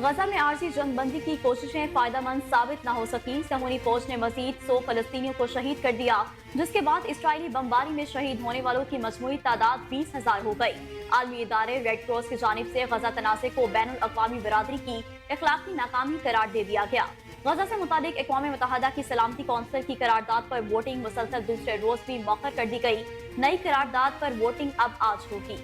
गजा में आरजी जंगबंदी की कोशिशें फायदेमंद साबित न हो सकी। समूनी फौज ने मजीद 100 फलस्तीनियों को शहीद कर दिया, जिसके बाद इसराइली बमबारी में शहीद होने वालों की मजमूई तादाद 20,000 हो गई। आलमी इदारे रेड क्रॉस की जानिब से गजा तनाज़े को बैनुल अक़वामी बिरादरी की इखलाकी नाकामी करार दे दिया गया। गजा से मुताबिक अक़वाम मुत्तहिदा की सलामती कौंसिल की करारदाद पर वोटिंग मुसलसल दूसरे रोज भी मौखर कर दी गई। नई करारदाद पर वोटिंग अब आज होगी।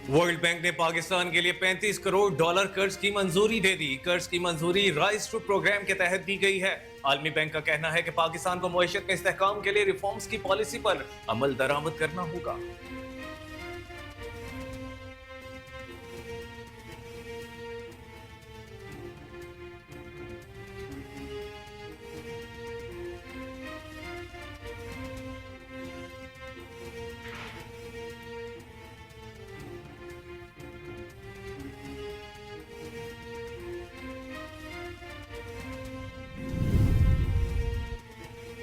वर्ल्ड बैंक ने पाकिस्तान के लिए $35 करोड़ कर्ज की मंजूरी दे दी। कर्ज की मंजूरी राइज टू प्रोग्राम के तहत दी गई है। आलमी बैंक का कहना है कि पाकिस्तान को मईशत में इस्तेहकाम के लिए रिफॉर्म्स की पॉलिसी पर अमल दरामद करना होगा।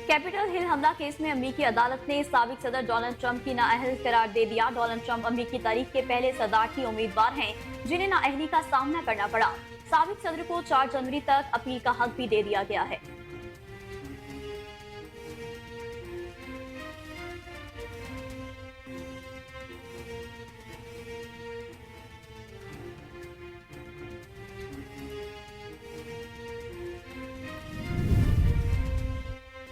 कैपिटल हिल हमला केस में अमरीकी अदालत ने साबिक सदर डोनाल्ड ट्रंप की नाअहल करार दे दिया। डोनाल्ड ट्रंप अमरीकी तारीख के पहले सदारती उम्मीदवार हैं जिन्हें नाअहली का सामना करना पड़ा। साबिक सदर को 4 जनवरी तक अपील का हक भी दे दिया गया है।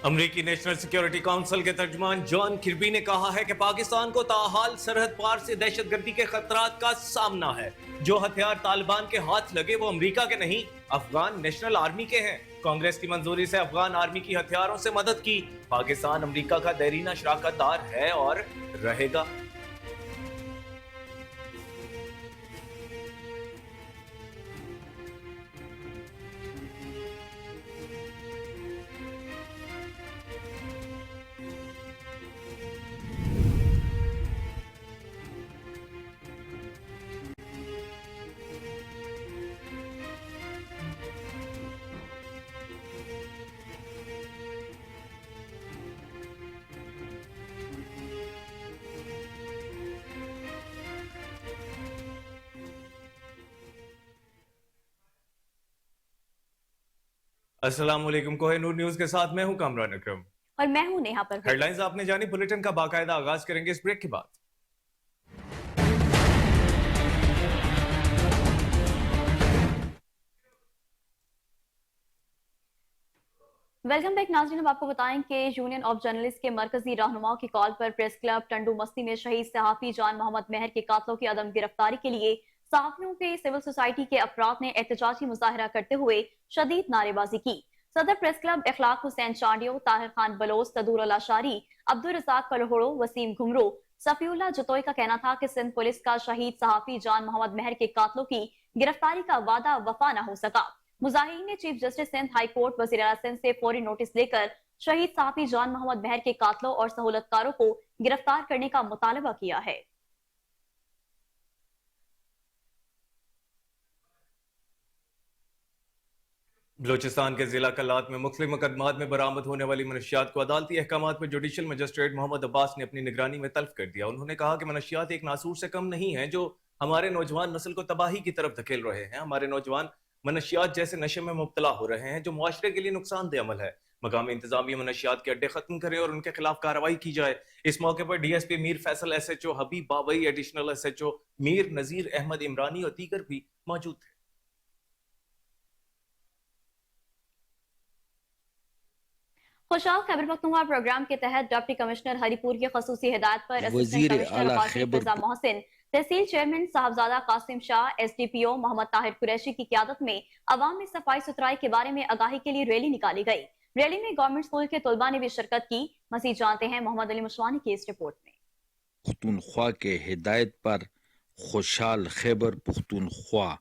अमरीकी नेशनल सिक्योरिटी काउंसिल के तर्जुमान जॉन किर्बी ने कहा है कि पाकिस्तान को ताहाल सरहद पार से दहशतगर्दी के खतरात का सामना है। जो हथियार तालिबान के हाथ लगे वो अमरीका के नहीं, अफगान नेशनल आर्मी के हैं। कांग्रेस की मंजूरी से अफगान आर्मी की हथियारों से मदद की। पाकिस्तान अमरीका का देरीना शराकतदार है और रहेगा। अस्सलाम वालेकुम। कोहिनूर न्यूज के साथ मैं हूं कामरान अकरम और मैं हूं नेहा परवीन। हेडलाइंस आपने जानी, बुलेटिन का बाकायदा आगाज करेंगे इस ब्रेक के बाद। वेलकम बैक नाज़रीन। अब आपको बताएं कि यूनियन ऑफ जर्नलिस्ट के मरकजी रहनुमाओं की कॉल पर प्रेस क्लब टंडू मस्ती में शहीद सहाफी जान मोहम्मद मेहर के कातलों की अदम गिरफ्तारी के लिए सहाफियों पे सिविल सोसाइटी के अफराद ने एहतजाजी मुजाहरा करते हुए शदीद नारेबाजी की। सदर प्रेस क्लब इखलाक हुसैन चांडियो, ताहिर खान बलोच, तदूर शारी, अब्दुल रज़ाक कलहोड़ो, वसीम घुमरो, सफीउल्लाह जतोई का कहना था कि सिंध पुलिस का शहीद सहाफी जान मोहम्मद मेहर के कातलों की गिरफ्तारी का वादा वफा न हो सका। मुजाहिरीन ने chief justice Sindh high court वज़ीर आला सिंध से फौरी नोटिस लेकर शहीद सहाफी जान मोहम्मद मेहर के कातलों और सहूलतकारों को गिरफ्तार करने का मुतालबा किया है। बलूचिस्तान के जिला कल्लात में मुख्तलिफ मुकदमात में बरामद होने वाली मनशियात को अदालती अहकामात पर जुडिशल मजिस्ट्रेट मोहम्मद अब्बास ने अपनी निगरानी में तल्फ कर दिया। उन्होंने कहा कि मनशियात एक नासूर से कम नहीं है जो हमारे नौजवान नस्ल को तबाही की तरफ धकेल रहे हैं। हमारे नौजवान मनशियात जैसे नशे में मुब्तला हो रहे हैं जो मुआशरे के लिए नुकसानदेह अमल है। मकामी इंतजामिया मनशियात के अड्डे खत्म करे और उनके खिलाफ कार्रवाई की जाए। इस मौके पर डीएसपी मीर फैसल, SHO हबीब बाबई, एडिशनल SHO मीर नजीर अहमद इमरानी और दीगर भी मौजूद थे। खुशहाल खैबर पख्तूनख्वा प्रोग्राम के तहत डिप्टी कमिश्नर हरिपुर की खसूसी हिदायत पर असिस्टेंट कमिश्नर फिजा मोहसिन, तहसील चेयरमैन साहबजादा कासिम शाह, SDPO मोहम्मद ताहिर कुरैशी की क़यादत में अवाम में सफाई सुथराई के बारे में आगाही के लिए रैली निकाली गई। रैली में गवर्नमेंट स्कूल के तलबा ने भी शिरकत की। मज़ीद जानते हैं मोहम्मद अली मुशवानी की इस रिपोर्ट में। पख्तूनख्वा के हिदायत पर खुशहाल खैबर पख्तूनख्वा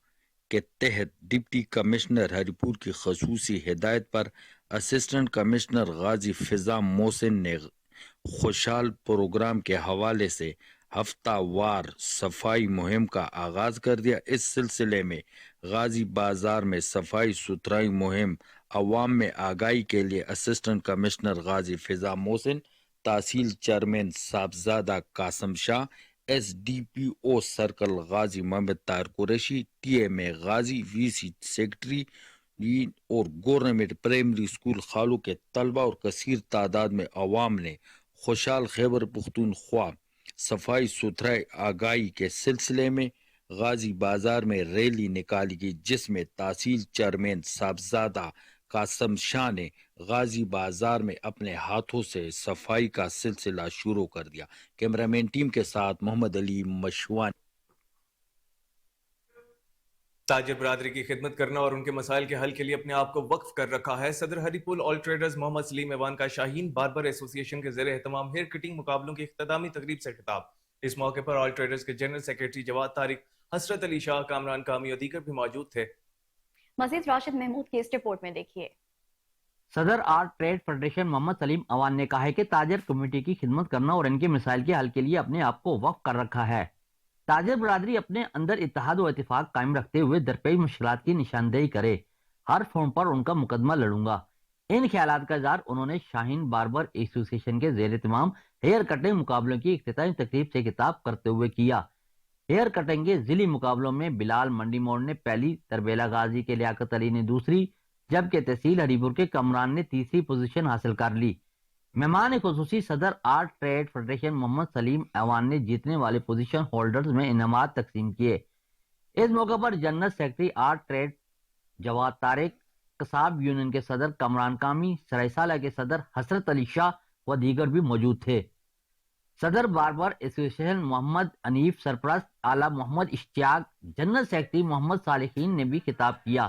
के तहत डिप्टी कमिश्नर हरिपुर की खसूसी हिदायत पर असिस्टेंट कमिश्नर गाजी फिजा मोहसिन ने खुशहाल प्रोग्राम के हवाले से ہفتہ وار صفائی مہم کا آغاز کر دیا۔ اس سلسلے میں غازی بازار میں صفائی ستھرائی مہم عوام میں آگاہی کے لیے اسسٹنٹ کمشنر غازی فضا محسن، تحصیل چیئرمین صاحبزادہ قاسم شاہ، ایس ڈی پی او سرکل غازی محمد طاہر قریشی، ٹی ایم اے غازی، وی سی سیکرٹری اور گورنمنٹ پرائمری اسکول خالو کے طلبہ اور کثیر تعداد میں عوام نے خوشحال خیبر پختونخوا صفائی ستھرائی آگاہی کے سلسلے میں غازی بازار میں ریلی نکالی گئی، جس میں تحصیل چیئرمین صاحبزادہ قاسم شاہ نے غازی بازار میں اپنے ہاتھوں سے صفائی کا سلسلہ شروع کر دیا۔ کیمرہ مین ٹیم کے ساتھ محمد علی مشوان۔ تاجر برادری کی خدمت کرنا اور ان کے مسائل کے حل کے لیے اپنے آپ کو وقف کر رکھا ہے۔ صدر ہری پول آل ٹریڈرز محمد سلیم ایوان کا شاہین باربر ایسوسی ایشن کے زیر اہتمام ہیئر کٹنگ مقابلوں کی اختتامی تقریب سے خطاب۔ اس موقع پر آل ٹریڈرز کے جنرل سیکریٹری جواد طارق، حسرت علی شاہ، کامران کامی اور دیگر بھی موجود تھے۔ مزید راشد محمود کی اس رپورٹ میں دیکھیے۔ صدر آرٹ ٹریڈ فیڈریشن محمد سلیم ایوان نے کہا ہے کہ تاجر کمیونٹی کی خدمت کرنا اور ان کے مسائل کے حل کے لیے اپنے آپ کو وقف کر رکھا ہے۔ تاجر برادری اپنے اندر اتحاد و اتفاق قائم رکھتے ہوئے درپیش مشکلات کی نشاندہی کرے، ہر فون پر ان کا مقدمہ لڑوں گا۔ ان خیالات کا اظہار انہوں نے شاہین باربر ایسوسی ایشن کے زیر اہتمام ہیئر کٹنگ مقابلوں کی اختتامی تقریب سے خطاب کرتے ہوئے کیا۔ ہیئر کٹنگ کے ضلعی مقابلوں میں بلال منڈی موڑ نے پہلی، تربیلا غازی کے لیاقت علی نے دوسری، جبکہ تحصیل ہری پور کے کمران نے تیسری پوزیشن حاصل کر لی۔ مہمان خصوصی صدر آرٹ ٹریڈ فیڈریشن محمد سلیم ایوان نے جیتنے والے پوزیشن ہولڈرز میں انعامات تقسیم کیے۔ اس موقع پر جنرل سیکرٹری آرٹ ٹریڈ جواد طارق، قصاب یونین کے صدر کمران کامی، سرائے سالہ کے صدر حسرت علی شاہ و دیگر بھی موجود تھے۔ صدر باربر ایسوسی ایشن محمد انیف سرپرست اعلیٰ محمد اشتیاق، جنرل سیکرٹری محمد صالحین نے بھی خطاب کیا۔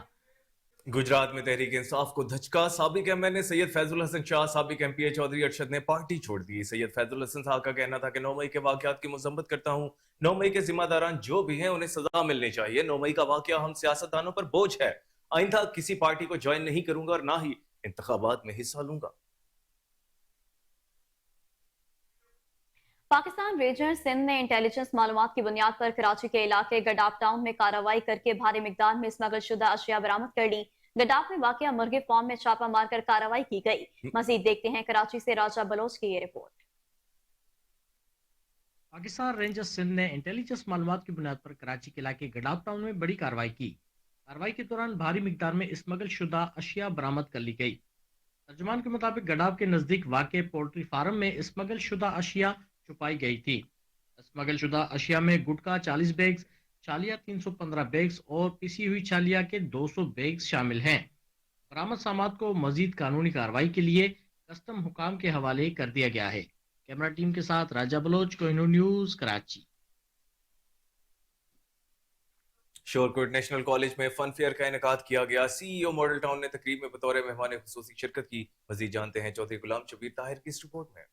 گجرات میں تحریک انصاف کو دھچکا، سابق ایم این اے سید فیض الحسن شاہ، سابق ایم پی اے چودھری ارشد نے پارٹی چھوڑ دی۔ سید فیض الحسن صاحب کا کہنا تھا کہ 9 مئی کے واقعات کی مذمت کرتا ہوں، 9 مئی کے ذمہ داران جو بھی ہیں انہیں سزا ملنی چاہیے۔ 9 مئی کا واقعہ ہم سیاستدانوں پر بوجھ ہے، آئندہ کسی پارٹی کو جوائن نہیں کروں گا اور نہ ہی انتخابات میں حصہ لوں گا۔ پاکستان ریجنر سندھ نے انٹیلیجنس معلومات کی بنیاد پر کراچی کے علاقے گڈاف ٹاؤن میں کارروائی کر کے بھاری مقدار میں اسمگل شدہ اشیاء برآمد کر لی۔ گڈاف میں واقع مرغے فارم میں چھاپہ مار کر کارروائی کی گئی۔ مزید دیکھتے ہیں کراچی سے راجہ بلوچ کی یہ رپورٹ۔ پاکستان رینجرز سندھ نے انٹیلیجنس معلومات کی بنیاد پر کراچی کے علاقے گڈاف ٹاؤن میں بڑی کارروائی کی۔ کارروائی کے دوران بھاری مقدار میں اسمگل شدہ اشیاء برآمد کر لی گئی۔ ترجمان کے مطابق گڈاف کے نزدیک واقع پولٹری فارم میں اسمگل شدہ اشیاء چھپائی گئی تھی۔ اسمگل شدہ اشیاء میں گٹکا 40 بیگز، چھالیاں 315 بیگز اور پیسی ہوئی چھالیاں کے 200 بیگز شامل ہیں۔ برآمد سامات کو مزید قانونی کارروائی کے لیے کسٹم حکام کے حوالے کر دیا گیا ہے۔ کیمرہ ٹیم کے ساتھ Raja Baloch, Koh Noor news, Karachi. Shorkot national college میں فن فیئر کا انعقاد کیا گیا۔ سی ای او ماڈل ٹاؤن نے تقریب میں بطور مہمان خصوصی شرکت کی۔ مزید جانتے ہیں چودھری غلام شبیر طاہر کی اس رپورٹ میں۔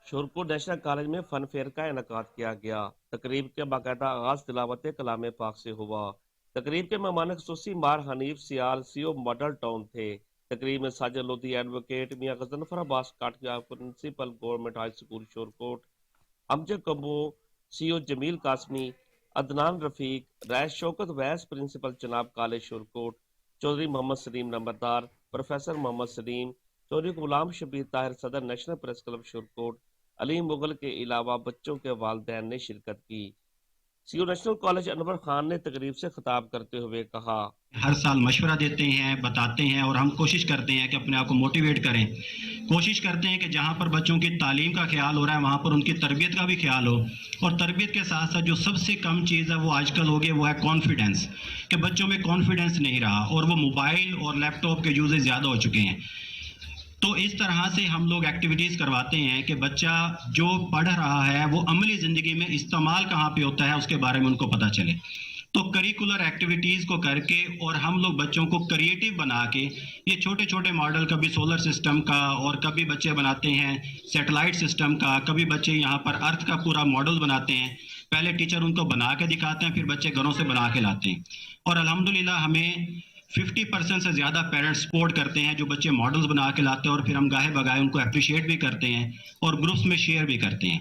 شورکوٹ نیشنل کالج میں فن فیئر کا انعقاد کیا گیا۔ تقریب کے باقاعدہ آغاز تلاوت کلام پاک سے ہوا۔ تقریب کے مہمان خصوصی مار Hanif Sial C O model town تھے۔ تقریب میں Sajid Lodhi advocate, Mian Ghazanfar Abbas Kathia principal government high school Shorkot, Amjad Kamboh C O Jamil Qasmi, Adnan Rafiq, Rais Shaukat vice principal جناب کالج شورکوٹ، چودھری محمد سلیم نمبردار، پروفیسر محمد سلیم، چودھری غلام شبیر طاہر صدر national press club Shorkot, Ali Mughal کے علاوہ بچوں کے والدین نے شرکت کی۔ سی او نیشنل کالج انور خان نے تقریب سے خطاب کرتے ہوئے کہا، ہر سال مشورہ دیتے ہیں، بتاتے ہیں اور ہم کوشش کرتے ہیں کہ اپنے آپ کو موٹیویٹ کریں۔ کوشش کرتے ہیں کہ جہاں پر بچوں کی تعلیم کا خیال ہو رہا ہے وہاں پر ان کی تربیت کا بھی خیال ہو، اور تربیت کے ساتھ ساتھ جو سب سے کم چیز ہے وہ آج کل ہو گئی وہ ہے کانفیڈنس، کہ بچوں میں کانفیڈنس نہیں رہا اور وہ موبائل اور لیپ ٹاپ کے یوزز زیادہ ہو چکے ہیں۔ تو اس طرح سے ہم لوگ ایکٹیویٹیز کرواتے ہیں کہ بچہ جو پڑھ رہا ہے وہ عملی زندگی میں استعمال کہاں پہ ہوتا ہے اس کے بارے میں ان کو پتہ چلے۔ تو کریکولر ایکٹیویٹیز کو کر کے اور ہم لوگ بچوں کو کریٹیو بنا کے یہ چھوٹے چھوٹے ماڈل، کبھی سولر سسٹم کا اور کبھی بچے بناتے ہیں سیٹلائٹ سسٹم کا، کبھی بچے یہاں پر ارتھ کا پورا ماڈل بناتے ہیں۔ پہلے ٹیچر ان کو بنا کے دکھاتے ہیں، پھر بچے گھروں سے بنا کے لاتے ہیں، اور الحمدللہ ہمیں 50% سے زیادہ پیرنٹس سپورٹ کرتے ہیں, جو بچے ماڈلز بنا کے لاتے ہیں اور پھر ہم گاہے بگائے ان کو اپریشیٹ بھی کرتے ہیں اور گروپس میں شیئر بھی کرتے ہیں.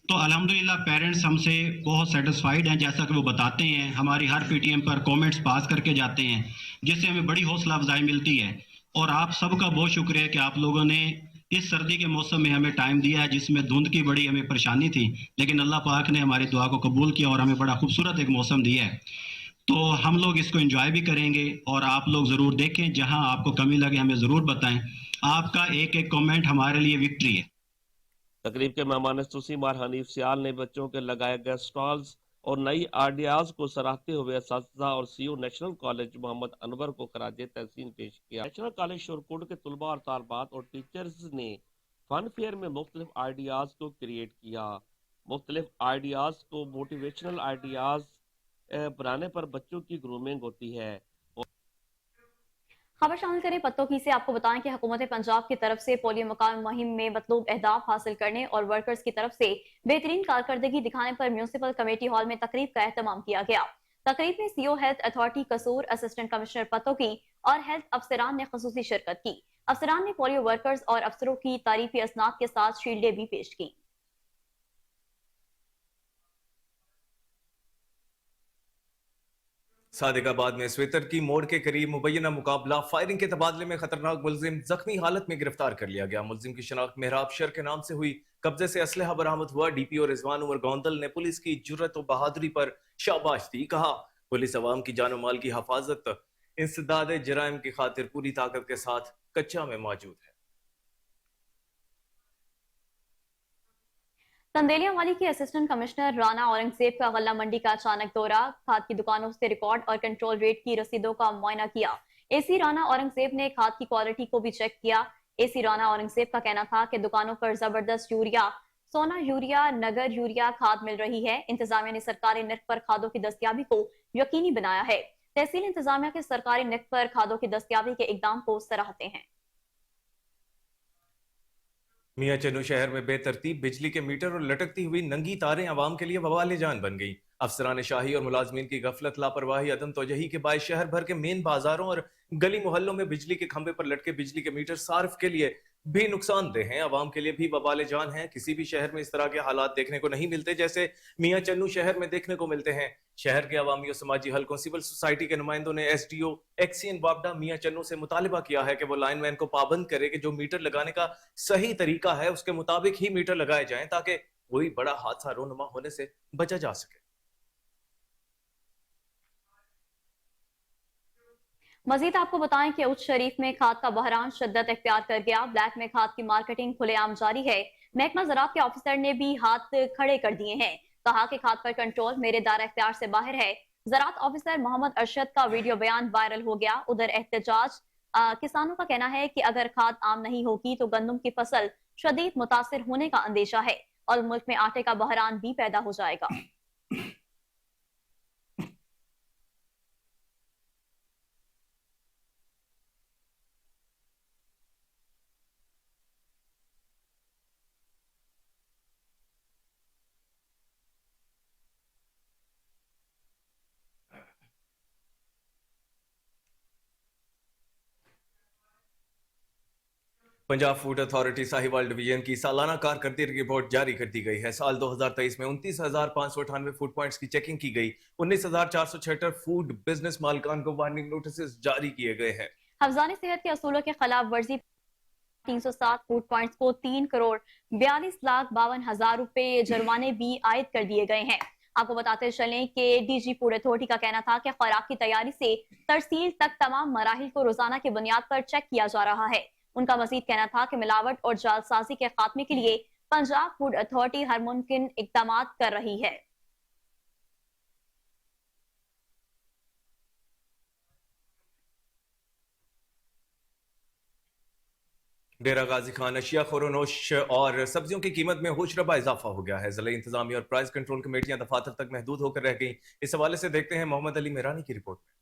تو الحمدللہ پیرنٹس ہم سے بہت سیٹسفائیڈ ہیں, جیسا کہ وہ بتاتے ہیں, ہماری ہر پی ٹی ایم پر کومنٹس پاس کر کے جاتے ہیں, جس سے ہمیں بڑی حوصلہ افزائی ملتی ہے. اور آپ سب کا بہت شکریہ کہ آپ لوگوں نے اس سردی کے موسم میں ہمیں ٹائم دیا ہے, جس میں دھند کی بڑی ہمیں پریشانی تھی, لیکن اللہ پاک نے ہماری دعا کو قبول کیا اور ہمیں بڑا خوبصورت ایک موسم دیا ہے. تو ہم لوگ اس کو انجوائے بھی کریں گے اور آپ لوگ ضرور دیکھیں, جہاں آپ کو کمی لگے ہمیں ضرور بتائیں. آپ کا ایک ایک کامنٹ ہمارے لیے وکٹری ہے. تقریب کے مہمان خصوصی مار حنیف سیال نے بچوں کے لگائے گئے سٹالز اور نئی آئیڈیاز کو سراہتے ہوئے اساتذہ اور سی O national college Muhammad Anwar کو خراج تحسین پیش کیا. نیشنل کالج شورکوٹ کے طلباء اور طالبات اور ٹیچرز نے فن فیئر میں مختلف آئیڈیاز کو کریٹ کیا. مختلف آئیڈیاز کو موٹیویشنل آئیڈیاز بنانے پر بچوں کی گرومنگ ہوتی ہے. خبر شامل کریں پتوں کی سے. آپ کو بتائیں کہ حکومت پنجاب کی طرف سے پولیو مقام مہم میں مطلوب اہداف حاصل کرنے اور ورکرز کی طرف سے بہترین کارکردگی دکھانے پر میونسپل کمیٹی ہال میں تقریب کا اہتمام کیا گیا. تقریب میں سی او ہیلتھ اتھارٹی قصور, اسسٹنٹ کمشنر پتوں کی اور ہیلتھ افسران نے خصوصی شرکت کی. افسران نے پولیو ورکرز اور افسروں کی تعریفی اسناد کے ساتھ شیلڈیں بھی پیش کی. صادق آباد میں سویتر کی موڑ کے قریب مبینہ مقابلہ فائرنگ کے تبادلے میں خطرناک ملزم زخمی حالت میں گرفتار کر لیا گیا. ملزم کی شناخت مہراب شر کے نام سے ہوئی. قبضے سے اسلحہ برآمد ہوا. ڈی پی او رضوان عمر گوندل نے پولیس کی جرت و بہادری پر شاباش دی. کہا پولیس عوام کی جان و مال کی حفاظت انسداد جرائم کی خاطر پوری طاقت کے ساتھ کچا میں موجود ہے. تندیلیاں والی کے اسسٹنٹ کمشنر رانا اورنگزیب کا غلہ منڈی کا اچانک دورہ. کھاد کی دکانوں سے ریکارڈ اور کنٹرول ریٹ کی رسیدوں کا معائنہ کیا. اے سی رانا اورنگزیب نے کھاد کی کوالٹی کو بھی چیک کیا. اے سی رانا اورنگزیب کا کہنا تھا کہ دکانوں پر زبردست یوریا, سونا یوریا, نگر یوریا کھاد مل رہی ہے. انتظامیہ نے سرکاری نرخ پر کھادوں کی دستیابی کو یقینی بنایا ہے. تحصیل انتظامیہ کے سرکاری نرخ پر کھادوں کی دستیابی کے اقدام کو سراہتے ہیں. میاں چنو شہر میں بے ترتیب بجلی کے میٹر اور لٹکتی ہوئی ننگی تاریں عوام کے لیے وبال جان بن گئی. افسران شاہی اور ملازمین کی غفلت, لاپرواہی, عدم توجہی کے باعث شہر بھر کے مین بازاروں اور گلی محلوں میں بجلی کے کھمبے پر لٹکے بجلی کے میٹر صارف کے لیے بھی نقصان دہ ہیں, عوام کے لیے بھی وبال جان ہیں. کسی بھی شہر میں اس طرح کے حالات دیکھنے کو نہیں ملتے جیسے میاں چنو شہر میں دیکھنے کو ملتے ہیں. شہر کے عوامی اور سماجی حلقوں, سول سوسائٹی کے نمائندوں نے ایس ڈی او ایکسین وابڈا میاں چنو سے مطالبہ کیا ہے کہ وہ لائن مین کو پابند کرے کہ جو میٹر لگانے کا صحیح طریقہ ہے اس کے مطابق ہی میٹر لگائے جائیں تاکہ کوئی بڑا حادثہ رونما ہونے سے بچا جا سکے. مزید آپ کو بتائیں کہ اچ شریف میں کھاد کا بحران شدت اختیار کر گیا. بلیک میں کھاد کی مارکیٹنگ کھلے عام جاری ہے. محکمہ زراعت کے آفیسر نے بھی ہاتھ کھڑے کر دیے ہیں. کہا کہ کھاد پر کنٹرول میرے دائرہ اختیار سے باہر ہے. زراعت آفیسر محمد ارشد کا ویڈیو بیان وائرل ہو گیا. ادھر احتجاج کسانوں کا کہنا ہے کہ اگر کھاد عام نہیں ہوگی تو گندم کی فصل شدید متاثر ہونے کا اندیشہ ہے اور ملک میں آٹے کا بحران بھی پیدا ہو جائے گا. Punjab food authority Sahiwal division کی سالانہ کارکردگی رپورٹ جاری کر دی گئی ہے. سال 2023 میں 29,598 فوڈ پوائنٹس کی چیکنگ کی گئی. 19,476 فوڈ بزنس مالکان کو وارننگ نوٹسز جاری کیے گئے ہیں. حفظان صحت کے اصولوں کے خلاف ورزی 307 فوڈ پوائنٹس کو 3,42,52,000 روپے جرمانے بھی عائد کر دیے گئے ہیں. آپ کو بتاتے چلیں کہ ڈی جی فوڈ اتھارٹی کا کہنا تھا کہ خوراک کی تیاری سے ترسیل تک تمام مراحل کو روزانہ کی بنیاد پر چیک کیا جا رہا ہے. ان کا مزید کہنا تھا کہ ملاوٹ اور جعل سازی کے خاتمے کے لیے پنجاب فوڈ اتھارٹی ہر ممکن اقدامات کر رہی ہے. ڈیرہ غازی خان اشیاء خورونوش اور سبزیوں کی قیمت میں ہوش ربا اضافہ ہو گیا ہے. ضلعی انتظامیہ اور پرائز کنٹرول کمیٹیاں دفاتر تک محدود ہو کر رہ گئیں. اس حوالے سے دیکھتے ہیں محمد علی میرانی کی رپورٹ میں.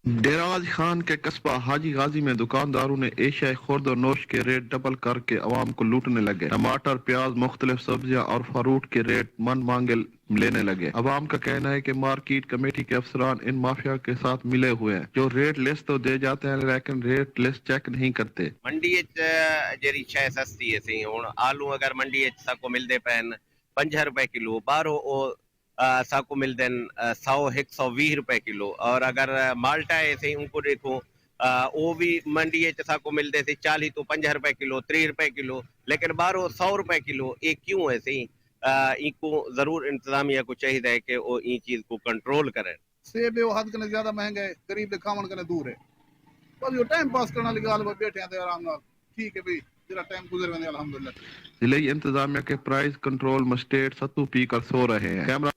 डेराज खान के कस्बा हाजी गाजी में दुकानदारों ने एशिया खुर्द और नोश के रेट डबल करके आवाम को लूटने लगे। टमाटर, प्याज, मुख्तलिफ सब्जियां और फ्रूट के रेट मन मांगे लेने लगे। आवाम का कहना है कि मार्केट कमेटी के अफसरान इन माफिया के साथ मिले हुए हैं, जो रेट लिस्ट तो दे जाते हैं लेकिन रेट लिस्ट चेक नहीं करते। मंडी जेरी शय सस्ती है सी हुण आलू अगर मंडी साको मिलते पैन 5 रुपए किलो, बाहरों साको मिलते 100-120 रुपए किलो। और अगर माल्टा है सी उनको देखो वो भी मंडी साको मिलते थे 40 तो 5 रुपए किलो, 30 रुपए किलो, लेकिन बाहरों 100 रुपए किलो। ये क्यों है सी? इनको जरूर इंतजामिया को चाहिए है कि वो इन चीज को कंट्रोल करें। सेब वो हद कने ज्यादा महंगा है, गरीब दे खावन कने दूर है। बस यो टाइम पास करने वाली गाल बैठे हैं आराम नाल, ठीक है भाई, जरा टाइम गुजर वेंदे अल्हम्दुलिल्लाह। जिले इंतजामिया के प्राइस कंट्रोल मजिस्ट्रेट सत्तू पी कर सो रहे हैं। कैमरा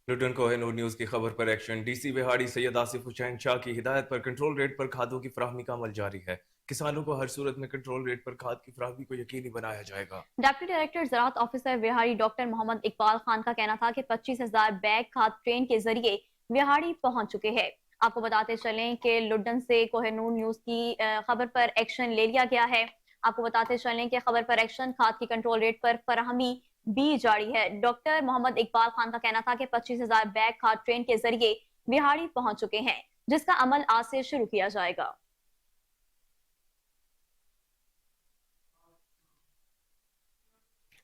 लुटन कोहिनूर न्यूज की खबर पर एक्शन। डीसी बिहाड़ी सैयद आसिफ हुसैन शाह की हिदायत पर कंट्रोल रेट पर खादों की फराहमी का अमल जारी है। किसानों को हर सूरत में कंट्रोल रेट पर खाद की फराहमी को यकीनी बनाया जाएगा। डिप्टी डायरेक्टर ज़राअत ऑफिसर बिहाड़ी डॉक्टर मोहम्मद इकबाल खान का कहना था कि 25,000 बैग खाद ट्रेन के जरिए बिहाड़ी पहुंच चुके हैं। आपको बताते चलें कि लुडन से कोहिनूर न्यूज की खबर पर एक्शन ले लिया गया है। आपको बताते चलें कि खबर पर एक्शन खाद की कंट्रोल रेट पर फराहमी भी जारी है। डॉक्टर मोहम्मद इकबाल खान का कहना था कि 25,000 बैग खाद ट्रेन के जरिए बिहाड़ी पहुंच चुके हैं, जिसका अमल आज से शुरू किया जाएगा।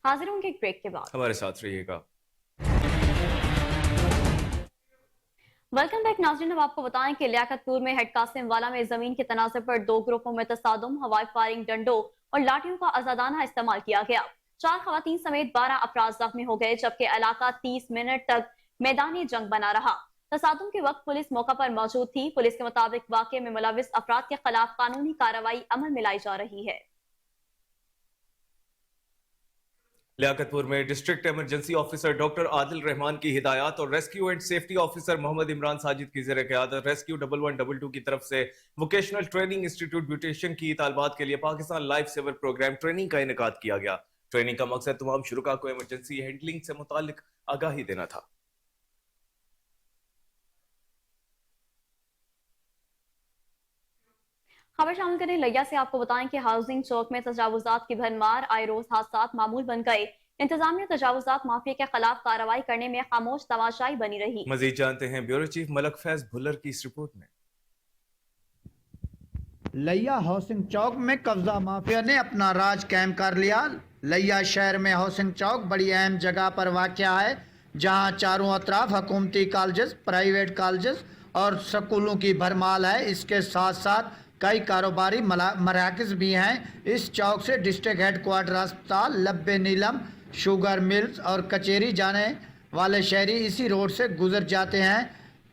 हाजिर होंगे एक ब्रेक के बाद, हमारे साथ रहिएगा। वेलकम बैक नाज़रीन। अब आपको बताएं कि लियाकतपुर में हेड कासिम वाला में जमीन के तनाज़े पर 2 ग्रुपों में तसादुम, हवाई फायरिंग, डंडों और लाठियों का आजादाना इस्तेमाल किया गया। 4 खवातीन समेत 12 अफराद जख्मी हो गए, जबकि इलाका 30 मिनट तक मैदानी जंग बना रहा। तसादुम के वक्त पुलिस मौका पर मौजूद थी। पुलिस के मुताबिक वाक़े में मुलविस अफराद के खिलाफ कानूनी कार्रवाई अमल में लाई जा रही है। लियाकतपुर में district emergency officer doctor Adil Rahman की हिदायत और rescue and safety officer Mohammad Imran Sajid की ज़ेर क़यादत रेस्क्यू 1122 की तरफ से वोकेशनल ट्रेनिंग इंस्टीट्यूट ब्यूटेशन की तालबात के लिए Pakistan life saver programme training का इनेकाद किया गया। ट्रेनिंग का मकसद तमाम शुरुका को इमरजेंसी हैंडलिंग से मुतालिक आगाही देना था। खबर शामिल करें लिया से। आपको बताएं कि हाउसिंग चौक में तजावुजात की भरमार, आए रोज हादसात मामूल बन गए। इंतजामिया तजावुजात माफिया के खिलाफ कार्रवाई करने में खामोश तमाशाई बनी रही। मजीद जानते हैं ब्यूरो चीफ मलक फैज भुल्लर की इस रिपोर्ट में। लिया हाउसिंग चौक में कब्जा माफिया ने अपना राज कायम कर लिया। लिया शहर में हाउसिंग चौक बड़ी अहम जगह पर वाक़या है, जहां चारों अतराफ हुकूमती कॉलेजेस, प्राइवेट कॉलेजेस और स्कूलों की भरमाल है। इसके साथ साथ कई कारोबारी मराकज़ भी हैं। इस चौक से डिस्ट्रिक्ट हेडक्वार्टर अस्पताल, लब्बे नीलम, शुगर मिल्स और कचेरी जाने वाले शहरी इसी रोड से गुजर जाते हैं।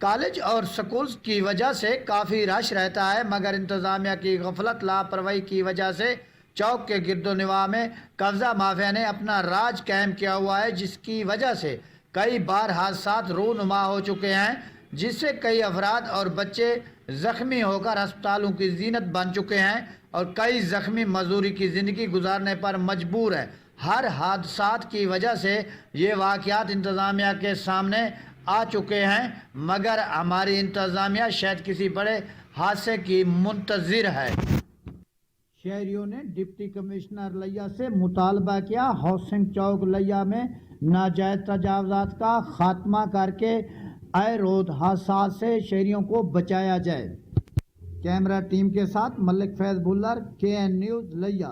कॉलेज और स्कूल्स की वजह से काफ़ी रश रहता है, मगर इंतज़ामिया की गफलत, लापरवाही की वजह से चौक के गिरदोनिवा में कब्जा माफिया ने अपना राज कायम किया हुआ है, जिसकी वजह से कई बार हादसात रूनुमा हो चुके हैं, जिससे कई अफराद और बच्चे जख्मी होकर अस्पतालों की जीनत बन चुके हैं और कई जख्मी मजदूरी की ज़िंदगी गुजारने पर मजबूर है। हर हादसात की वजह से ये वाक़यात इंतज़ामिया के सामने आ चुके हैं, मगर हमारी इंतज़ामिया शायद किसी बड़े हादसे की मुंतज़िर है। शहरियों ने डिप्टी कमिश्नर लिया से मुतालबा किया, हाउसिंग चौक लिया में नाजायज़ तजावुज़ात का खात्मा करके आए रोज हादसा से शहरियों को बचाया जाए। कैमरा टीम के साथ मलिक फैज भुल्लर, KN न्यूज़ लिया।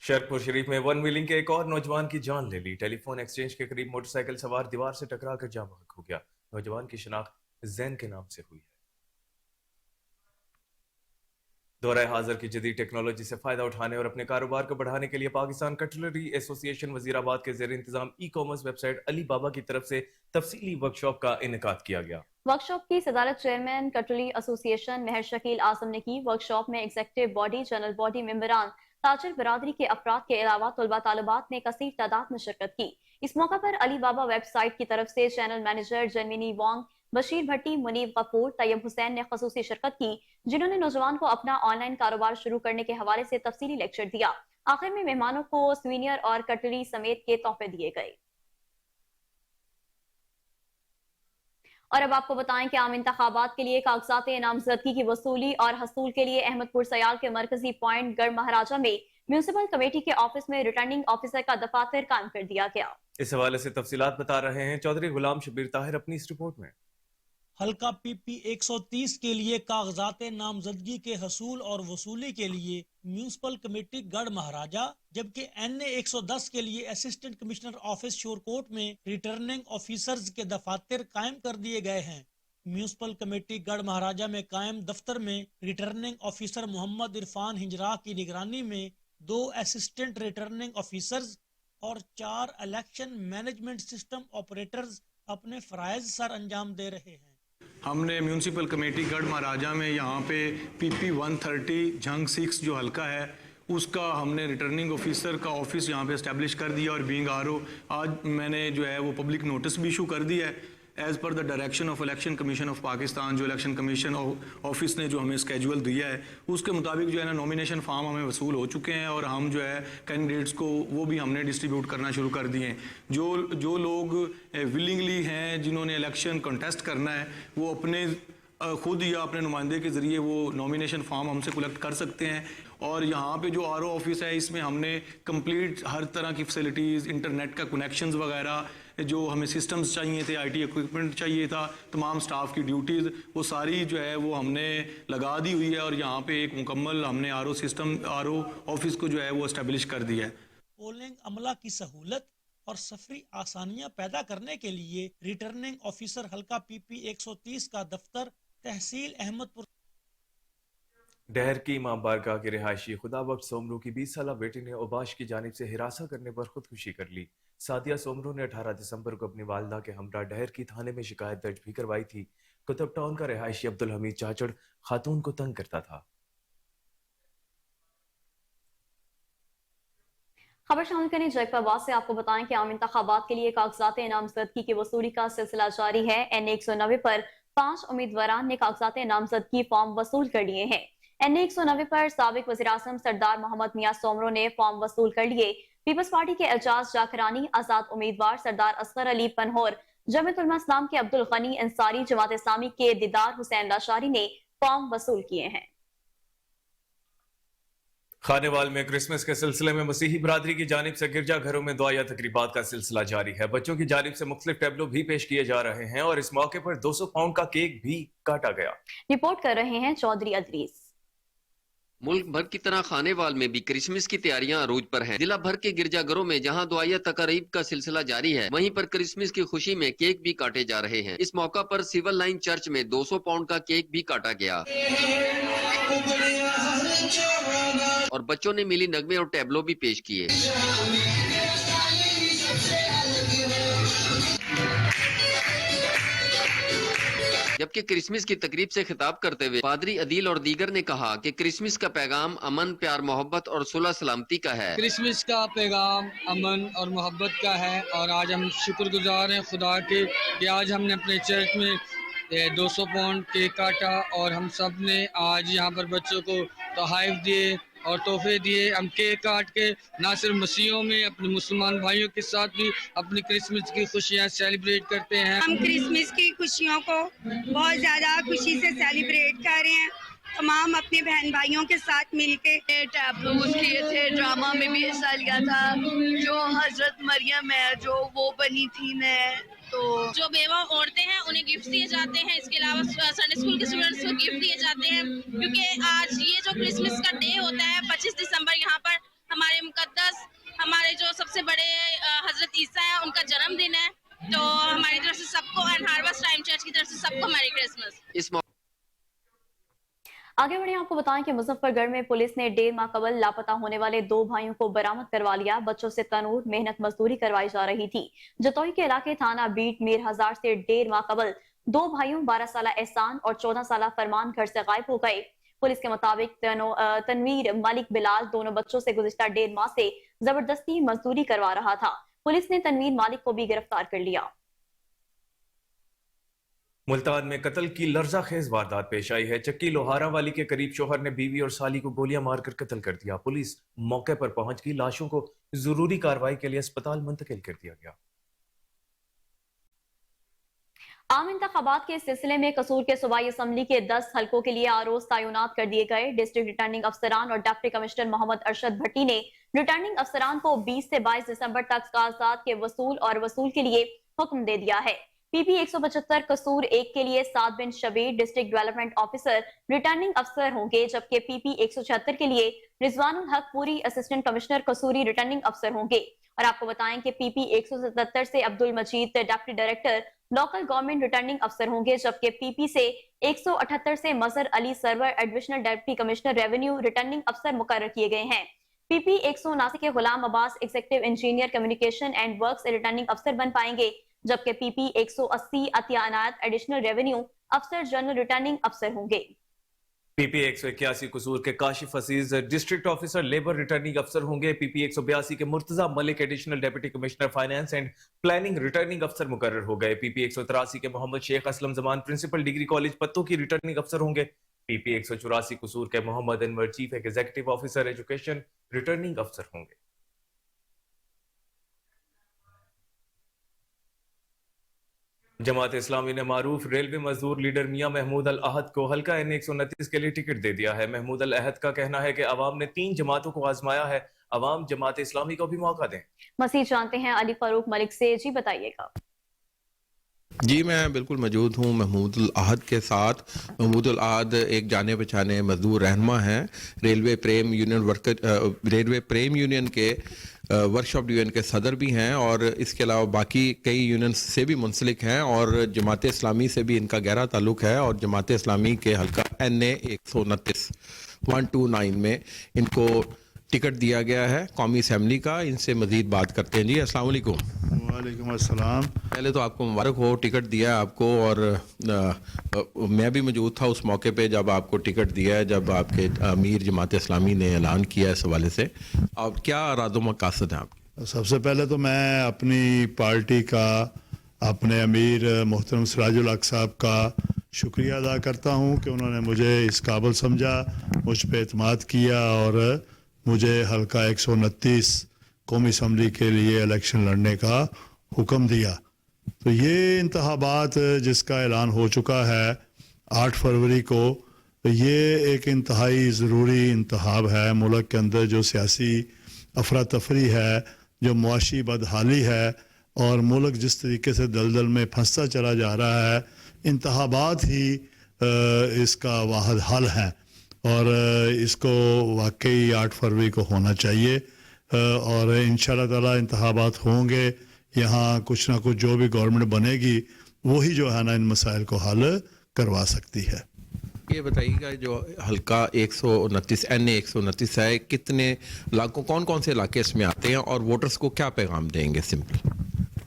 शेरपुर शरीफ में वन व्हीलिंग के एक और नौजवान की जान ले ली। टेलीफोन एक्सचेंज के करीब मोटरसाइकिल सवार दीवार से टकराकर जाँ बहक हो गया। नौजवान की शिनाख्त जैन के नाम से हुई है। दौरा हाजिर की जदीद टेक्नोलॉजी से फायदा उठाने और अपने कारोबार को बढ़ाने के लिए पाकिस्तान कटलरी एसोसिएशन वजीराबाद के जेर इंतजाम ई कॉमर्स वेबसाइट अली बाबा की तरफ से तफसीली वर्कशॉप का इनेकाद किया गया। वर्कशॉप की सदारत चेयरमैन कटलरी एसोसिएशन महर शकील आजम ने की। वर्कशॉप में एग्जीक्यूटिव बॉडी, जनरल बॉडी मेंबरान, ताजर बरादरी के अफराद के अलावा तलबा तालिबात ने कसीर तादाद में शिरकत की। इस मौका पर अली बाबा वेबसाइट की तरफ से चैनल मैनेजर जनमिनी वांग, बशीर भट्टी, मुनीब गफूर, तैयब हुसैन ने खसूसी शिरकत की, जिन्होंने नौजवान को अपना ऑनलाइन कारोबार शुरू करने के हवाले से तफसीली लेक्चर दिया। आखिर में मेहमानों को स्वीनियर और कटलरी समेत के तोहफे दिए गए। और अब आपको बताएं कि आम इंतखाबात के लिए कागजात नामजदगी की वसूली और हसूल के लिए अहमदपुर सयाल के मरकजी पॉइंट गढ़ महाराजा में म्यूनिसिपल कमेटी के ऑफिस में रिटर्निंग ऑफिसर का दफातर कायम कर दिया गया। इस हवाले से तफसीलात बता रहे हैं चौधरी गुलाम शबीर ताहिर अपनी इस रिपोर्ट में। हल्का PP 130 के लिए कागजात नामजदगी के हसूल और वसूली के लिए म्यूनिसिपल कमेटी गढ़ महाराजा, जबकि NA 110 के लिए असिस्टेंट कमिश्नर ऑफिस शोरकोट में रिटर्निंग ऑफिसर्स के दफातर कायम कर दिए गए हैं। म्यूनिसिपल कमेटी गढ़ महाराजा में कायम दफ्तर में रिटर्निंग ऑफिसर मोहम्मद इरफान हिंजरा की निगरानी में 2 असिस्टेंट रिटर्निंग ऑफिसर्स और 4 इलेक्शन मैनेजमेंट सिस्टम ऑपरेटर्स अपने फराइज सर अंजाम दे रहे हैं। हमने म्यूनिसिपल कमेटी गढ़ महाराजा में यहाँ पे PP 130 झंग 6 जो हल्का है उसका हमने रिटर्निंग ऑफिसर का ऑफिस यहाँ पे इस्टेब्लिश कर दिया और बीइंग RO आज मैंने जो है वो पब्लिक नोटिस भी इशू कर दिया है as per the direction of election commission of Pakistan. जो इलेक्शन कमीशन ऑफिस ने जो हमें स्केड्यूल दिया है उसके मुताबिक जो है ना नॉमिनेशन फॉर्म हमें वसूल हो चुके हैं और हम जो है कैंडिडेट्स को वो भी हमने डिस्ट्रीब्यूट करना शुरू कर दिए हैं। जो लोग विलिंगली हैं जिन्होंने इलेक्शन कंटेस्ट करना है वो अपने खुद या अपने नुमाइंदे के ज़रिए वो नॉमिनेशन फॉर्म हमसे कलेक्ट कर सकते हैं। और यहाँ पे जो RO ऑफिस है इसमें हमने कंप्लीट हर तरह की फैसिलिटीज़, इंटरनेट का कनेक्शंस वगैरह, जो हमें सिस्टम्स चाहिए थे, IT इक्विपमेंट चाहिए था, तमाम स्टाफ की ड्यूटीज़ वो सारी जो है वो हमने लगा दी हुई है और यहाँ पे एक मुकम्मल हमने RO ऑफिस को जो है वो इस्टेब्लिश कर दिया है। पोलिंग अमला की सहूलत और सफरी आसानियां पैदा करने के लिए रिटर्निंग ऑफिसर हल्का PP 130 का दफ्तर तहसील अहमदपुर। डहर की इमाम बारगाह के रिहायशी खुदाबख्श सोमरू की 20 साला बेटी ने ओबाश की जानिब से हिरासा करने पर खुदकुशी कर ली। सादिया सोमरू ने 18 दिसंबर को अपनी वालदा के हमरा डहर की थाने में शिकायत दर्ज भी करवाई थी। कुतुब टाउन का रिहायशी अब्दुल हमीद चाचड़ खातून को तंग करता था। खबर शामिल करने जयपुर से आपको बताएं कि आम इंतखाबात के लिए कागजात नामजदगी की वसूली का सिलसिला जारी है। NA 190 पर 5 उम्मीदवारान ने कागजात नामजदगी फॉर्म वसूल कर लिए हैं। NA 190 पर साबिक वज़ीर आज़म सरदार मोहम्मद मियां सोमरो ने फॉर्म वसूल कर लिए। पीपल्स पार्टी के एजाज जाकरानी, आजाद उम्मीदवार सरदार असगर अली पनहोर, जमीयत उलमा इस्लाम के अब्दुल गनी अंसारी, जमात इस्लामी के दीदार हुसैन लाशारी ने फॉर्म वसूल किए हैं। खानेवाल में क्रिसमस के सिलसिले में मसीही बरादरी की जानिब से गिरजा घरों में दुआया तकरीबात का सिलसिला जारी है। बच्चों की जानिब से मुख्तलिफ टैबलो भी पेश किए जा रहे हैं और इस मौके पर 200 पाउंड का केक भी काटा गया। रिपोर्ट कर रहे हैं चौधरी अदरीस। मुल्क भर की तरह खानेवाल में भी क्रिसमस की तैयारियां अरूज पर हैं। जिला भर के गिरजाघरों में जहां दुआया तकरीब का सिलसिला जारी है, वहीं पर क्रिसमस की खुशी में केक भी काटे जा रहे हैं। इस मौका पर सिविल लाइन चर्च में 200 पाउंड का केक भी काटा गया और बच्चों ने मिली नगमे और टैबलो भी पेश किए। जबकि क्रिसमस की तकरीब से खिताब करते हुए पादरी अदील और दीगर ने कहा कि क्रिसमस का पैगाम अमन, प्यार, मोहब्बत और सुलह सलामती का है। क्रिसमस का पैगाम अमन और मोहब्बत का है और आज हम शुक्रगुजार हैं खुदा के कि आज हमने अपने चर्च में 200 पाउंड केक काटा और हम सब ने आज यहाँ पर बच्चों को तोहफे दिए और तोहफे दिए। हम केक काट के ना सिर्फ मसीहों में अपने मुसलमान भाइयों के साथ भी अपनी क्रिसमस की खुशियाँ सेलिब्रेट करते हैं। हम क्रिसमस की खुशियों को बहुत ज़्यादा खुशी से सेलिब्रेट कर रहे हैं, तमाम अपने बहन भाइयों के साथ मिलके। टैबलूज किए थे, ड्रामा में भी हिस्सा लिया था। जो हजरत मरियम है जो वो बनी थी मैं, तो जो बेवा औरतें हैं उन्हें गिफ्ट दिए जाते हैं। इसके अलावा संडे स्कूल के स्टूडेंट्स को गिफ्ट दिए जाते हैं, क्योंकि आज ये जो क्रिसमस का डे होता है 25 दिसंबर, यहाँ पर हमारे मुकद्दस, हमारे जो सबसे बड़े हजरत ईसा है उनका जन्मदिन है। तो हमारी तरफ से सबको एंड हार्वेस्ट टाइम चर्च की तरफ से सबको मैरी क्रिसमस। आगे बढ़े आपको बताएं कि मुजफ्फरगढ़ में पुलिस ने 1.5 माह कबल लापता होने वाले 2 भाइयों को बरामद करवा लिया। बच्चों से तनूर मेहनत मजदूरी करवाई जा रही थी। जतोई के इलाके थाना बीट मीर हजार से 1.5 माह कबल 2 भाइयों 12 साला एहसान और 14 साला फरमान घर से गायब हो गए। पुलिस के मुताबिक तनवीर मलिक बिलाल दोनों बच्चों से गुज़िश्ता 1.5 माह से जबरदस्ती मजदूरी करवा रहा था। पुलिस ने तनवीर मालिक को भी गिरफ्तार कर लिया। मुल्तान में कत्ल की लर्जाखेज वारदात पेश आई है। चक्की लोहारा वाली के करीब शोहर ने बीवी और साली को गोलियां मारकर कत्ल कर दिया। पुलिस मौके पर पहुंच गई, लाशों को जरूरी कार्रवाई के लिए अस्पताल मुंतकिल कर दिया गया। आम इंतखाबात के सिलसिले में कसूर के सूबाई असम्बली के 10 हलकों के लिए आरोज तैनात कर दिए गए। डिस्ट्रिक्ट रिटर्निंग अफसरान और डिप्टी कमिश्नर मोहम्मद अरशद भट्टी ने रिटर्निंग अफसरान को 20 से 22 दिसंबर तक कागजात के वसूल के लिए हुक्म दे दिया है। PP 175 कसूर 1 के लिए Saad bin Shabbir district development officer returning अफसर होंगे, जबकि PP 176 के लिए रिजवानुल हक पूरी असिस्टेंट कमिश्नर कसूरी रिटर्निंग अफसर होंगे। और आपको बताएं कि PP 177 से Abdul Majeed deputy director local government returning अफसर होंगे, जबकि PP से 178 से Mazhar Ali Sarwar additional deputy commissioner revenue returning अफसर मुकर्रर किए गए हैं। PP 179 के Ghulam Abbas executive engineer communication and works returning अफसर बन पाएंगे, जबकि PP 180 Atiya Inayat additional revenue अफसर जनरल रिटर्निंग अफसर होंगे। PP 181 कसूर के Kashif Aziz district officer labour returning अफसर होंगे। PP 182 के Murtaza Malik additional deputy commissioner finance and planning returning अफसर मुकर्रर हो गए। PP 183 के Mohammad Sheikh Aslam Zaman principal degree college पत्तों की रिटर्निंग अफसर होंगे। PP 184 कसूर के Mohammad Anwar chief executive officer education returning अफसर होंगे। जमात इस्लामी ने मारूफ रेलवे मजदूर लीडर मियां महमूद अल अहद को हल्का N 129 के लिए टिकट दे दिया है। महमूद अल अहद का कहना है कि अवाम ने 3 जमातों को आजमाया है, अवाम जमात इस्लामी को भी मौका दें। मसीह जानते हैं अली फारूक मलिक से, जी बताइएगा। जी मैं बिल्कुल मौजूद हूँ महमूद अल अहद के साथ। महमूद अल अहद एक जाने पहचाने मजदूर रहनुमा हैं, रेलवे प्रेम यूनियन के वर्कशॉप डिवीजन के सदर भी हैं और इसके अलावा बाकी कई यूनियन से भी मुंसलिक हैं और जमात इस्लामी से भी इनका गहरा ताल्लुक है। और जमात इस्लामी के हल्का NA 129 में इनको टिकट दिया गया है कौमी असम्बली का। इनसे मजीद बात करते हैं। जी अस्सलाम वालेकुम। वालेकुम अस्सलाम। पहले तो आपको मुबारक हो, टिकट दिया है आपको। और मैं भी मौजूद था उस मौके पे जब आपको टिकट दिया है, जब आपके अमीर जमात इस्लामी ने ऐलान किया इस हवाले से। अब क्या इरादो मकासद हैं आपके? सबसे पहले तो मैं अपनी पार्टी का, अपने अमीर मोहतरम सिराजुल हक साहब का शुक्रिया अदा करता हूँ कि उन्होंने मुझे इस काबिल समझा, मुझ पर एतमाद किया और मुझे हल्का 129 कौमी असम्बली के लिए इलेक्शन लड़ने का हुक्म दिया। तो ये इंतखाबात जिसका ऐलान हो चुका है 8 फरवरी को, तो ये एक इंतहाई ज़रूरी इंतखाब है। मुल्क के अंदर जो सियासी अफरा तफरी है, जो मुआशी बदहाली है और मुल्क जिस तरीके से दलदल में फंसता चला जा रहा है, इंतखाबात ही इसका वाहिद हल है और इसको वाकई 8 फरवरी को होना चाहिए। और इंशाअल्लाह ताला इंतखाबात होंगे, यहाँ कुछ ना कुछ जो भी गवर्नमेंट बनेगी वही जो है ना इन मसाइल को हल करवा सकती है। ये बताइएगा जो हल्का 129 NA 129 है, कितने इलाकों, कौन कौन से इलाके इसमें आते हैं और वोटर्स को क्या पैगाम देंगे? सिंपल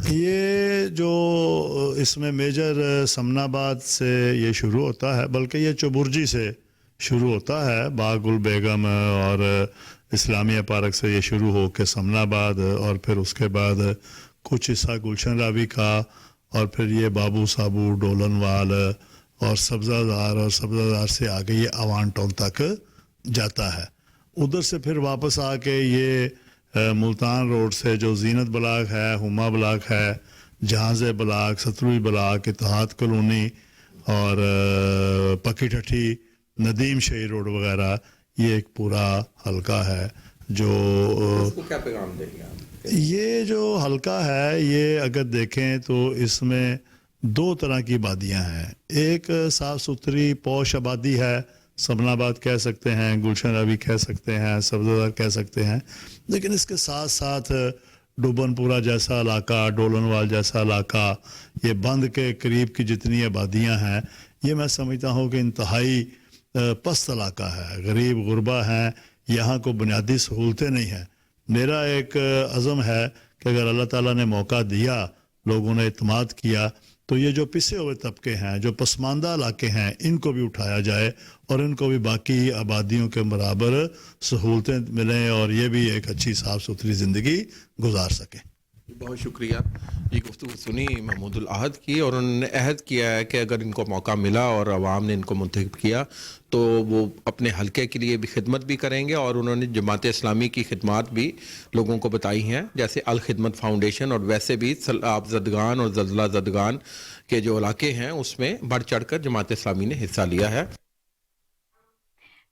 ये जो इसमें मेजर समनाबाद से ये शुरू होता है, बल्कि ये चुबुर्जी से शुरू होता है, बागुल बेगम और इस्लामिया पार्क से ये शुरू हो के समनाबाद और फिर उसके बाद कुछ हिस्सा गुलशन रावी का और फिर ये बाबू साबू डोलनवाल और सब्ज़ादार और सब्ज़ादार से आगे ये अवान टाउन तक जाता है। उधर से फिर वापस आके ये मुल्तान रोड से जो जीनत ब्लाक है, हुमा ब्लाक है, जहाज़े ब्लाक, सतरुई ब्लाक, इत्तेहाद कॉलोनी और पक्की ठठी, नदीम शही रोड वगैरह, ये एक पूरा हल्का है जो इसको क्या पैगाम देंगे आप? ये जो हल्का है ये अगर देखें तो इसमें 2 तरह की आबादियाँ हैं। एक साफ़ सुथरी पौश आबादी है, समनाबाद कह सकते हैं, गुलशन रावी कह सकते हैं, सब्ज़ादार कह सकते हैं, लेकिन इसके साथ साथ डुबनपुरा जैसा इलाका, डोलनवाल जैसा इलाका, ये बंद के करीब की जितनी आबादियाँ हैं, ये मैं समझता हूँ कि इंतहाई पस्त इलाका है, गरीब गुरबा हैं, यहाँ को बुनियादी सहूलतें नहीं हैं। मेरा एक अज़म है कि अगर अल्लाह ताला ने मौका दिया, लोगों ने इत्माद किया, तो ये जो पिसे हुए तबके हैं, जो पसमानदा इलाके हैं, इनको भी उठाया जाए और इनको भी बाकी आबादियों के बराबर सहूलतें मिलें और ये भी एक अच्छी साफ़ सुथरी ज़िंदगी गुजार सकें। बहुत शुक्रिया। ये गुफ्तगू सुनी महमूदुल अहद की, और उन्होंने अहद किया है कि अगर इनको मौका मिला और अवाम ने इनको मुंतखब किया तो वो अपने हलके के लिए भी खिदमत भी करेंगे, और उन्होंने जमात इस्लामी की खिदमत भी लोगों को बताई हैं, जैसे अल खिदमत फाउंडेशन, और वैसे भी आप ज़दगान और ज़लज़ला ज़दगान के जो इलाके हैं उसमें बढ़ चढ़ कर जमात इस्लामी ने हिस्सा लिया है।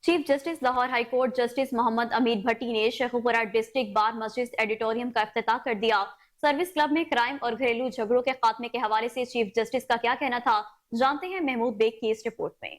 Chief justice Lahore high court justice Mohammad Amir Bhatti ने शेखुपुरा डिस्ट्रिक्ट बार मस्जिद एडिटोरियम का इफ्तिताह कर दिया। सर्विस क्लब में क्राइम और घरेलू झगड़ों के खात्मे के हवाले से चीफ जस्टिस का क्या कहना था, जानते हैं महमूद बेग की इस रिपोर्ट में।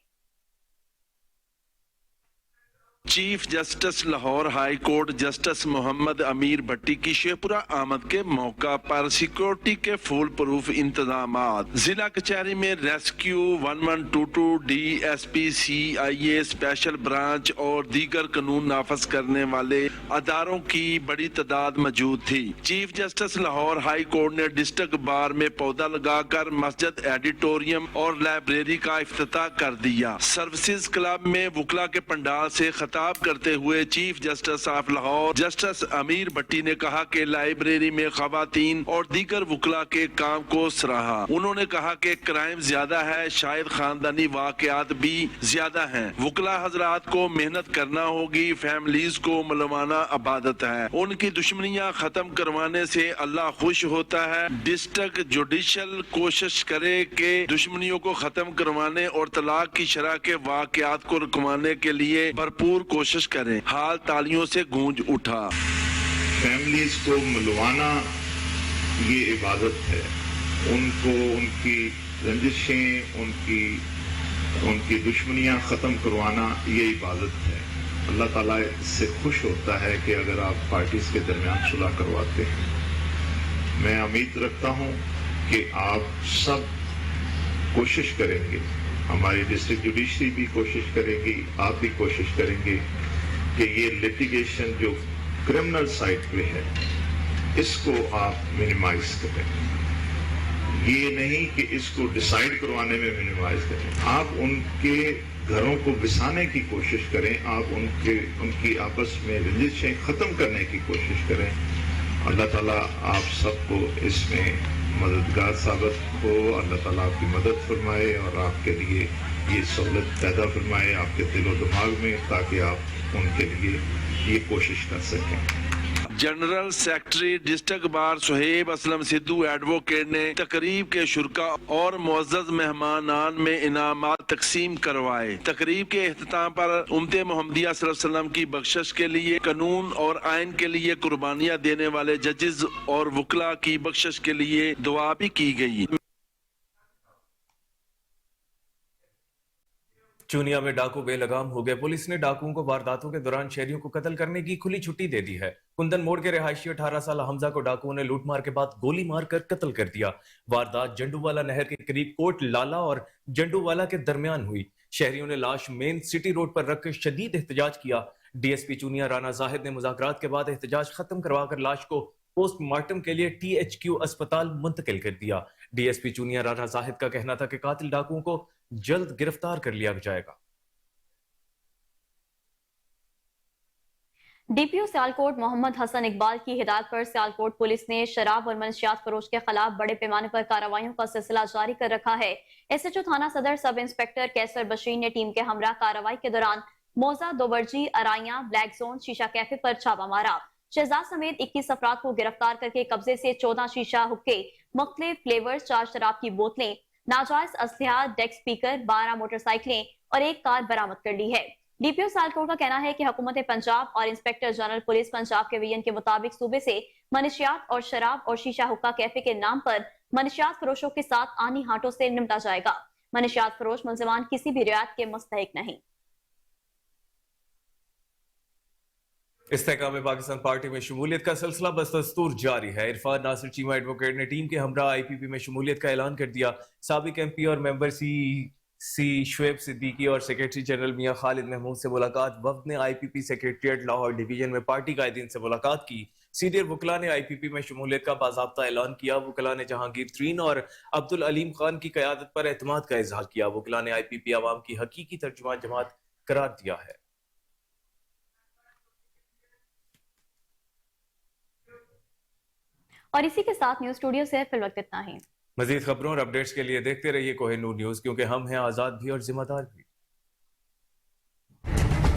Chief justice Lahore high court justice Mohammad Amir Bhatti की शेखपुरा आमद के मौका पर सिक्योरिटी के फुल प्रूफ इंतजाम। जिला कचहरी में rescue 1122 DSP CIA special branch और दीगर कानून नाफज करने वाले अदारों की बड़ी तादाद मौजूद थी। Chief justice Lahore high court ने डिस्ट्रिक्ट बार में पौधा लगाकर मस्जिद एडिटोरियम और लाइब्रेरी का इफ्तिताह कर दिया। सर्विसेज क्लब में वकला के पंडाल से खिताब करते हुए chief justice of Lahore justice अमीर भट्टी ने कहा कि लाइब्रेरी में खवातीन और दीगर वकला के काम को सराहा। उन्होंने कहा कि क्राइम ज्यादा है, शायद खानदानी वाकयात भी ज्यादा हैं। वकला हजरात को मेहनत करना होगी, फैमिलीज को मुलवाना इबादत है, उनकी दुश्मनियां खत्म करवाने से अल्लाह खुश होता है। डिस्ट्रिक्ट जुडिशल कोशिश करे कि दुश्मनियों को खत्म करवाने और तलाक की शरह के वाकयात को रुकवाने के लिए भरपूर कोशिश करें। हाल तालियों से गूंज उठा। फैमिलीज को मिलवाना ये इबादत है, उनको उनकी रंजिशें, उनकी दुश्मनियां खत्म करवाना ये इबादत है। अल्लाह ताला इससे खुश होता है कि अगर आप पार्टीज के दरमियान सुलह करवाते हैं। मैं उम्मीद रखता हूं कि आप सब कोशिश करेंगे, हमारी डिस्ट्रिक्ट जुडिशरी भी कोशिश करेगी, आप भी कोशिश करेंगे कि ये लिटिगेशन जो क्रिमिनल साइड पे है इसको आप मिनिमाइज करें। ये नहीं कि इसको डिसाइड करवाने में मिनिमाइज करें, आप उनके घरों को बिसाने की कोशिश करें, आप उनकी आपस में रंजिशें खत्म करने की कोशिश करें। अल्लाह ताला आप सबको इसमें मददगार साबित हो। अल्लाह ताला आपकी मदद फरमाए और आपके लिए ये सहूलत पैदा फरमाए आपके दिलो दिमाग में, ताकि आप उनके लिए ये कोशिश कर सकें। General secretary district bar Suhaib Aslam Sidhu advocate ने तकरीब के शुरका और मुअज़्ज़ज़ मेहमानान में इनामात तकसीम करवाए। तकरीब के इख्तिताम पर उम्मते मोहम्मदिया सल्लल्लाहु अलैहि वसल्लम की बख्शिश के लिए कानून और आइन के लिए कुर्बानियां देने वाले जजेस और वकला की बख्शिश के लिए दुआ भी की गई। चूनिया में डाकू बेलगाम हो गए। पुलिस ने डाकुओं को वारदातों के दौरान शहरियों को कत्ल करने की खुली छुट्टी दे दी है। कुंदन मोड़ के रिहायशी 18 साल हमजा को डाकुओं ने लूटमार के बाद गोली मारकर कत्ल कर दिया। वारदात जंडूवाला नहर के करीब कोट लाला और जंडूवाला के दरमियान हुई। शहरियों ने लाश मेन सिटी रोड पर रखकर शदीद एहतजाज किया। डीएसपी चूनिया राना जाहिद ने मुज़ाकरात के बाद एहतजाज खत्म करवाकर लाश को पोस्टमार्टम के लिए THQ अस्पताल मुंतकिल कर दिया। डीएसपी चूनिया राना जाहिद का कहना था कि कातिल डाकुओं को जल्द गिरफ्तार कर लिया जाएगा। डीपीओ सियालकोट मोहम्मद हसन इकबाल की हिदायत पर सियालकोट पुलिस ने शराब और मनशियात फरोश के खिलाफ बड़े पैमाने पर कार्रवाइयों का सिलसिला जारी कर रखा है। SHO थाना सदर सब इंस्पेक्टर कैसर बशीर ने टीम के हमरा कार्रवाई के दौरान मौजा, दोबरजी, अराइया, ब्लैक जोन, शीशा कैफे पर छापा मारा। शहजाद समेत 21 अफराद को गिरफ्तार करके कब्जे से 14 शीशा हुक्के, मुख्तलिफ फ्लेवर्स, 4 शराब की बोतलें, नाजायज असलहा, डेक स्पीकर, 12 मोटरसाइकिलें और 1 कार बरामद कर ली है। डीपीओ सियालकोट का कहना है कि हुकूमत पंजाब और इंस्पेक्टर जनरल पुलिस पंजाब के विजन के मुताबिक सूबे से मनशियात और शराब और शीशा हुक्का कैफे के नाम पर मनशियात फरोशों के साथ आनी हाटों से निपटा जाएगा। मनशियात फरोश मुलजमान किसी भी रियायत के मुस्तहिक नहीं। इस्तेहकाम पाकिस्तान पार्टी में शमूलियत का सिलसिला बदस्तूर जारी है। इरफान नासिर चीमा एडवोकेट ने टीम के हमरा IPP में शमूलियत का ऐलान कर दिया। साबिक MP और मेंबर CC शुएब सिद्दीकी और सेक्रेटरी जनरल मियां खालिद महमूद से मुलाकात। वफ्द ने IPP सेक्रेटरिएट लाहौर डिवीजन में पार्टी कायदीन से मुलाकात की। सीनियर वकला ने IPP में शमूलियत का बाज़ाब्ता ऐलान किया। वकला ने जहांगीर तरीन और अब्दुल अलीम खान की क़यादत पर एतमाद का इजहार किया। वकला ने IPP अवाम की हकीकी तर्जुमान जमात करार दिया है। और इसी के साथ न्यूज स्टूडियो से फिल वक्त इतना ही। मजीद खबरों और अपडेट्स के लिए देखते रहिए कोहिनूर न्यूज, क्योंकि हम हैं आजाद भी और जिम्मेदार भी।